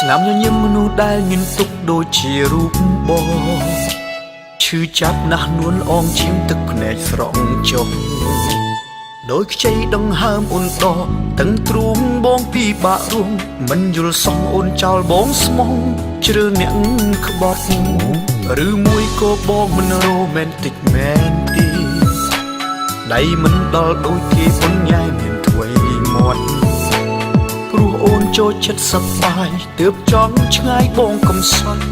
ស្នាមញញឹមមនុស្សដែលញញទុកដូចជារូបបងឈឺចាប់ណាស់នួនអងជាងទឹកភ្នែកស្រង់ចុះដោយខ្ចីដង្ហើមអូនដកទាំងទ្រូងបងពីបាក់រួមមិនយល់សោះអូនចោលបងស្មងជ្រើអ្នកក្បត់ឬមួយក៏បងមិនរ៉ូមែនទិកមែនទេដៃមិនដល់ដូចគេប៉ុនញ៉ែមានធ្វេមាត់ព្រោះអូនចូលចិត្តសប្បាយទើបចង់ឆ្ងាយបងកំសត់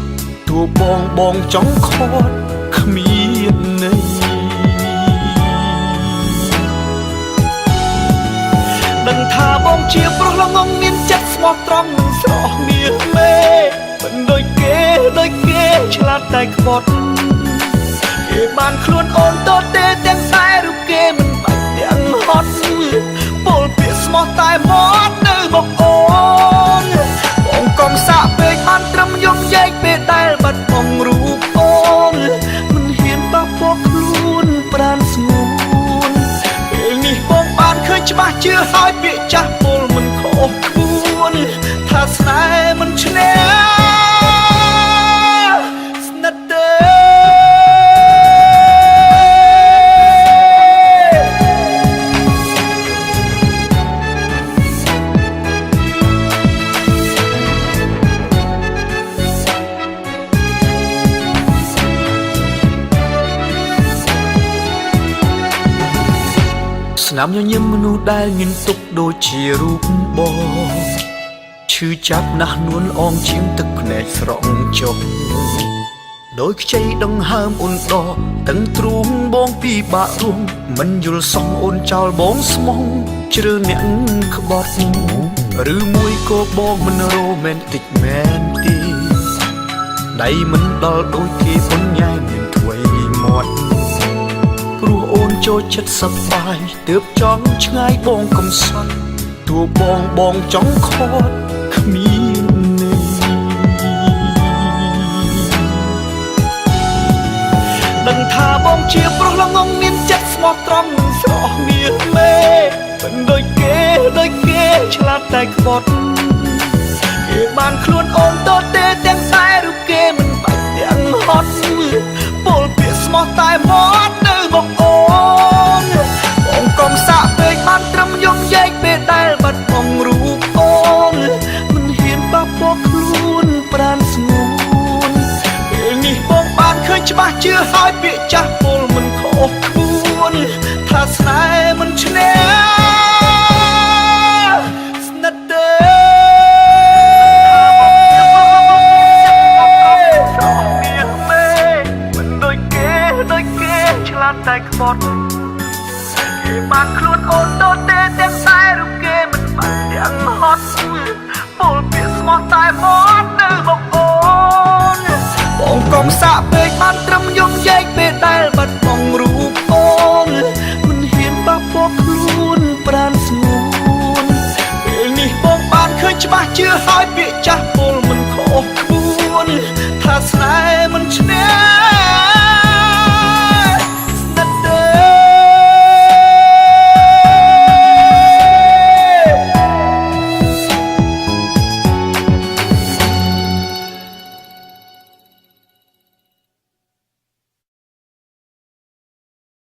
ទោះបងចង់ខត់គ្មានន័យដឹងថាបងជាប្រុសល្ងងមានចិត្តស្មោះត្រង់និងស្រស់នាងមេមិនដូចគេឆ្លាតតែខ្វត់គេបានខ្លួនអូនតទេទាំងតែរូបគេមិនបាច់ទាំងហត់ពលពាក្យស្មោះតែមាត់នៅមកអូនបងកុំសាក់ពេកបានត្រឹមយំយែកពេលដែលបាត់បង់រូបអូនមិនហ៊ានបោះពោខ្លួនប្រានស្ងួនពេលនេះបងបានឃើញច្បាស់ជឿហើយពាក្យចាស់ពលមិនខុសខ្លួនថាស្នេហ៍មិនឈ្នះស្និទ្ធទេស្នាមញញឹមមនុស្សដែលញញទុកដូចជារូបបងឈឺចាប់ណាស់នួនអងជាងទឹកភ្នែកស្រង់ចុះដោយខ្ចីដង្ហើមអូនដកទាំងទ្រូងបងពីបាក់រួមមិនយល់សោះអូនចោលបងស្មងជ្រើអ្នកក្បត់ឬមួយក៏បងមិនរ៉ូមែនទិកមែនទេដៃមិនដល់ដូចគេប៉ុនញ៉ែមានធ្វេមាត់ព្រោះអូនចូលចិត្តសប្បាយទើបចង់ឆ្ងាយបងកំសត់ទោះបងចង់ខត់គ្មានន័យដឹងថាបងជាប្រុសល្ងងមានចិត្តស្មោះត្រង់និងស្រស់នាងមេមិនដូចគេឆ្លាតតែខ្វត់គេបានខ្លួនអូនតទេទាំងតែរូបគេមិនបាច់ទាំងហត់ពលពាក្យស្មោះតែមាត់នៅមកអូនបងកុំសាក់ពេកបានត្រឹមយំយែកពេលដែលបាត់បង់រូបអូនមិនហ៊ានបោះពោខ្លួនប្រានស្ងួនពេលនេះបងបានឃើញច្បាស់ជឿហើយពាក្យចាស់ពលមិនខុសខ្លួនថាស្នេហ៍មិនឈ្នះស្និទ្ធទេឆ្លាតតែខ្វត់គេបានខ្លួនអូនតទេទាំងតែរូបគេមិនបាច់ទាំងហត់ពលពាក្យស្មោះតែមាត់នៅមកអូនបងកុំសាក់ពេកបានត្រឹមយំយែកពេលដែលបាត់បង់រូបអូនមិនហ៊ានបោះពោខ្លួនប្រានស្ងួនពេលនេះបងបានឃើញច្បាស់ជឿហើយ